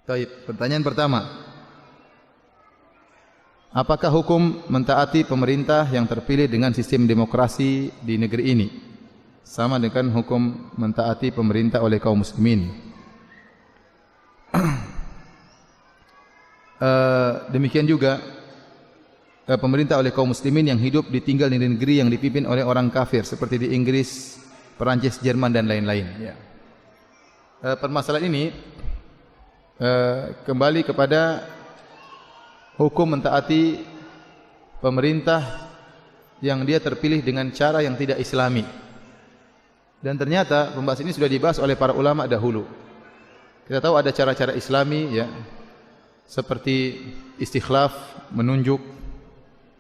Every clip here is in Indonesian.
Baik, pertanyaan pertama. Apakah hukum mentaati pemerintah yang terpilih dengan sistem demokrasi di negeri ini sama dengan hukum mentaati pemerintah oleh kaum muslimin? Demikian juga pemerintah oleh kaum muslimin yang hidup ditinggal di negeri yang dipimpin oleh orang kafir seperti di Inggris, Perancis, Jerman dan lain-lain. Ya. Permasalahan ini kembali kepada hukum mentaati pemerintah yang dia terpilih dengan cara yang tidak islami. Dan ternyata pembahasan ini sudah dibahas oleh para ulama dahulu. Kita tahu ada cara-cara islami ya, seperti istikhlaf, menunjuk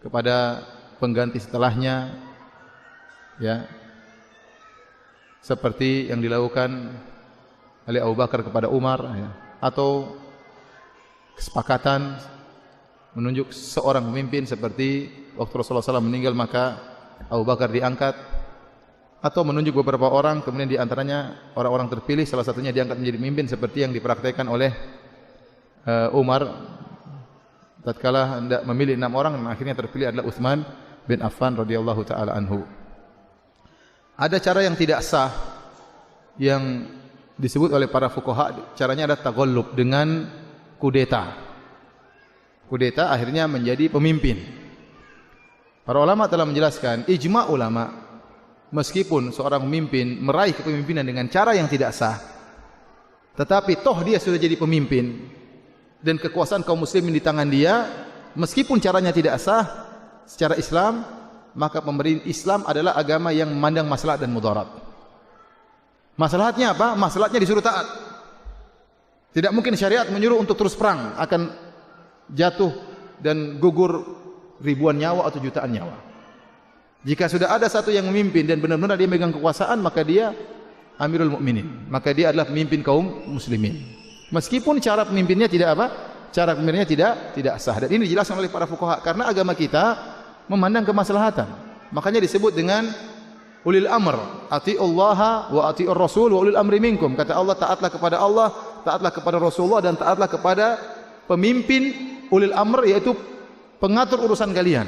kepada pengganti setelahnya ya. Seperti yang dilakukan oleh Abu Bakar kepada Umar ya. Atau kesepakatan menunjuk seorang pemimpin seperti waktu Rasulullah SAW meninggal maka Abu Bakar diangkat, atau menunjuk beberapa orang kemudian diantaranya orang-orang terpilih salah satunya diangkat menjadi pemimpin seperti yang dipraktikkan oleh Umar tatkala hendak memilih 6 orang dan akhirnya terpilih adalah Utsman bin Affan radhiyallahu taala anhu. Ada cara yang tidak sah yang disebut oleh para fuqaha, caranya ada taghallub dengan kudeta. Kudeta akhirnya menjadi pemimpin. Para ulama telah menjelaskan, ijma' ulama, meskipun seorang pemimpin meraih kepemimpinan dengan cara yang tidak sah, tetapi toh dia sudah jadi pemimpin dan kekuasaan kaum muslimin di tangan dia, meskipun caranya tidak sah secara Islam, maka pemerintah Islam adalah agama yang memandang maslahat dan mudarat. Maslahatnya apa? Maslahatnya disuruh taat. Tidak mungkin syariat menyuruh untuk terus perang, akan jatuh dan gugur ribuan nyawa atau jutaan nyawa. Jika sudah ada satu yang memimpin dan benar-benar dia megang kekuasaan, maka dia Amirul Mukminin, maka dia adalah pemimpin kaum muslimin. Meskipun cara pemimpinnya tidak apa? Cara pemimpinnya tidak sah. Dan ini dijelaskan oleh para fuqaha karena agama kita memandang kemaslahatan. Makanya disebut dengan ulil amr, atiullaha wa atiur rasul wa ulil amri minkum. Kata Allah, taatlah kepada Allah, taatlah kepada Rasulullah dan taatlah kepada pemimpin ulil amr, yaitu pengatur urusan kalian.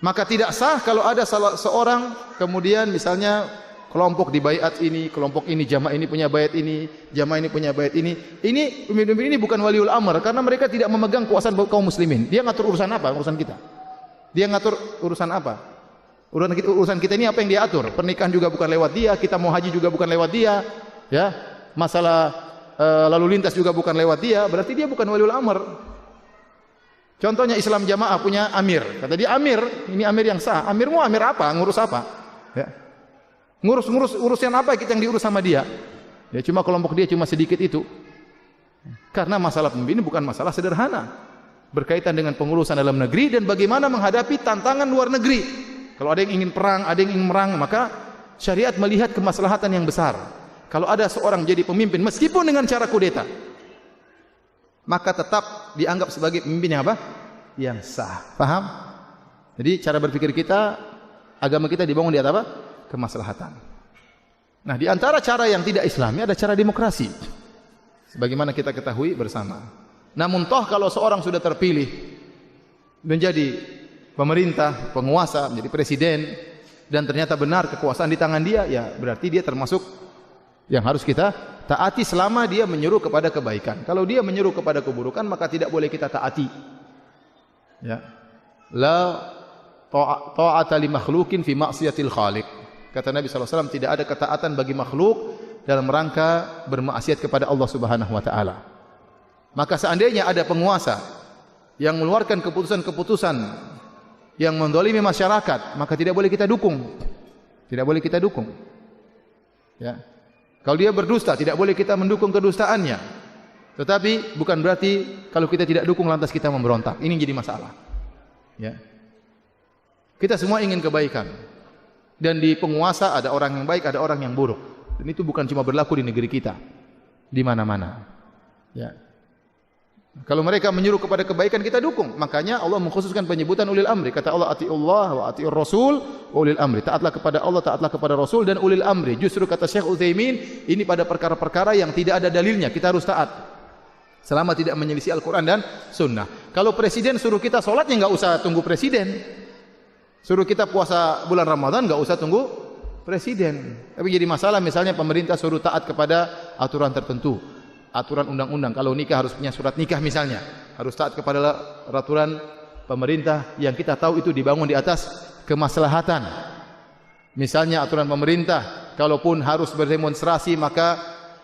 Maka tidak sah kalau ada salah seorang kemudian misalnya kelompok di baiat ini, kelompok ini, jamaah ini punya baiat ini, jamaah ini punya baiat ini. Ini pemimpin ini bukan waliul amr karena mereka tidak memegang kekuasaan kaum muslimin. Dia ngatur urusan apa? Urusan kita. Dia ngatur urusan apa? Urusan kita ini apa yang dia atur? Pernikahan juga bukan lewat dia, kita mau haji juga bukan lewat dia, ya. Masalah lalu lintas juga bukan lewat dia, berarti dia bukan waliul amr. Contohnya Islam Jamaah punya amir. Kata dia amir, ini amir yang sah. Amirmu amir apa? Ngurus apa? Ya. Ngurus urusan apa kita yang diurus sama dia? Ya cuma kelompok dia cuma sedikit itu. Karena masalah pemimpin ini bukan masalah sederhana. Berkaitan dengan pengurusan dalam negeri dan bagaimana menghadapi tantangan luar negeri. Kalau ada yang ingin perang, ada yang ingin merang, maka syariat melihat kemaslahatan yang besar. Kalau ada seorang jadi pemimpin meskipun dengan cara kudeta, maka tetap dianggap sebagai pemimpin yang apa? Yang sah. Paham? Jadi cara berpikir kita, agama kita dibangun di atas apa? Kemaslahatan. Nah, di antara cara yang tidak Islami ada cara demokrasi. Sebagaimana kita ketahui bersama. Namun toh kalau seorang sudah terpilih menjadi pemerintah, penguasa, menjadi presiden dan ternyata benar kekuasaan di tangan dia, ya berarti dia termasuk yang harus kita taati selama dia menyeru kepada kebaikan. Kalau dia menyeru kepada keburukan maka tidak boleh kita taati. Ya. La ta'ata li makhluqin fi ma'siyatil khaliq. Kata Nabi SAW, tidak ada ketaatan bagi makhluk dalam rangka bermaksiat kepada Allah Subhanahu wa taala. Maka seandainya ada penguasa yang mengeluarkan keputusan-keputusan yang mendolimi masyarakat, maka tidak boleh kita dukung. Tidak boleh kita dukung. Ya. Kalau dia berdusta, tidak boleh kita mendukung kedustaannya. Tetapi bukan berarti kalau kita tidak dukung lantas kita memberontak. Ini jadi masalah. Ya. Kita semua ingin kebaikan. Dan di penguasa ada orang yang baik, ada orang yang buruk. Dan itu bukan cuma berlaku di negeri kita. Di mana-mana. Ya. Kalau mereka menyuruh kepada kebaikan kita dukung. Makanya Allah mengkhususkan penyebutan ulil amri. Kata Allah, atiullah wa atiur rasul wa ulil amri. Taatlah kepada Allah, taatlah kepada Rasul dan ulil amri. Justru kata Syekh Utsaimin, ini pada perkara-perkara yang tidak ada dalilnya kita harus taat. selama tidak menyelisih Al-Quran dan Sunnah. Kalau presiden suruh kita sholatnya nggak usah tunggu presiden. Suruh kita puasa bulan Ramadan nggak usah tunggu presiden. Tapi jadi masalah misalnya pemerintah suruh taat kepada aturan tertentu, aturan undang-undang. Kalau nikah harus punya surat nikah misalnya, harus taat kepada peraturan pemerintah yang kita tahu itu dibangun di atas kemaslahatan. Misalnya aturan pemerintah, kalaupun harus berdemonstrasi maka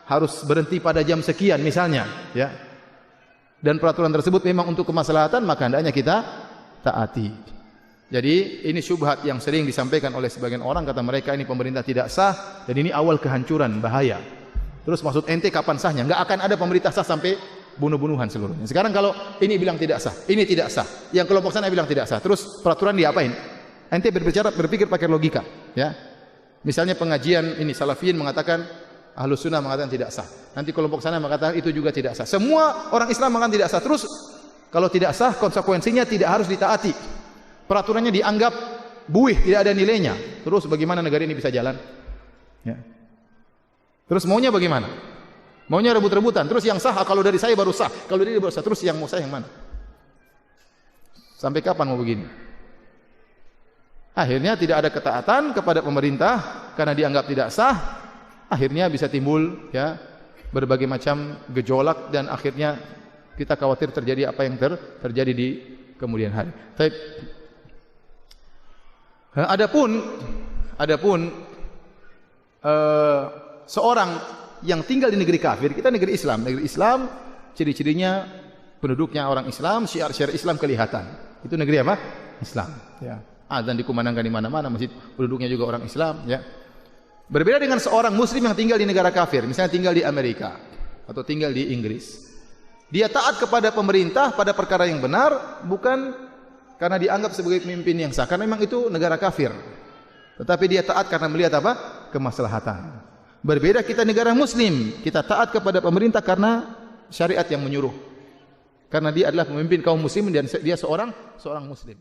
harus berhenti pada jam sekian misalnya, ya. Dan peraturan tersebut memang untuk kemaslahatan, maka hendaknya kita taati. Jadi ini syubhat yang sering disampaikan oleh sebagian orang, kata mereka ini pemerintah tidak sah dan ini awal kehancuran, bahaya. Terus maksud ente kapan sahnya? Enggak akan ada pemerintah sah sampai bunuh-bunuhan seluruhnya. Sekarang kalau ini bilang tidak sah, ini tidak sah, yang kelompok sana bilang tidak sah, terus peraturan diapain? Ente berpikir pakai logika, ya. Misalnya pengajian ini Salafiyin mengatakan, Ahlus Sunnah mengatakan tidak sah. Nanti kelompok sana mengatakan itu juga tidak sah. Semua orang Islam mengatakan tidak sah. Terus kalau tidak sah, konsekuensinya tidak harus ditaati. Peraturannya dianggap buih, tidak ada nilainya. Terus bagaimana negara ini bisa jalan? Ya. Terus maunya bagaimana? Maunya rebut-rebutan. Terus yang sah, kalau dari saya baru sah. Kalau dari dia baru sah. Terus yang mau saya yang mana? Sampai kapan mau begini? Akhirnya tidak ada ketaatan kepada pemerintah karena dianggap tidak sah. Akhirnya bisa timbul ya berbagai macam gejolak dan akhirnya kita khawatir terjadi apa yang terjadi di kemudian hari. Baik. Adapun seorang yang tinggal di negeri kafir, kita negeri Islam, ciri-cirinya penduduknya orang Islam, syiar-syiar Islam kelihatan. Itu negeri apa? Islam. Ya. Azan dikumandangkan di mana-mana, masjid penduduknya juga orang Islam. Ya. Berbeda dengan seorang Muslim yang tinggal di negara kafir, misalnya tinggal di Amerika atau tinggal di Inggris. Dia taat kepada pemerintah pada perkara yang benar, bukan karena dianggap sebagai pemimpin yang sah, karena memang itu negara kafir. Tetapi dia taat karena melihat apa? Kemaslahatan. Berbeda kita negara Muslim, kita taat kepada pemerintah karena syariat yang menyuruh. Karena dia adalah pemimpin kaum muslimin dan dia seorang Muslim.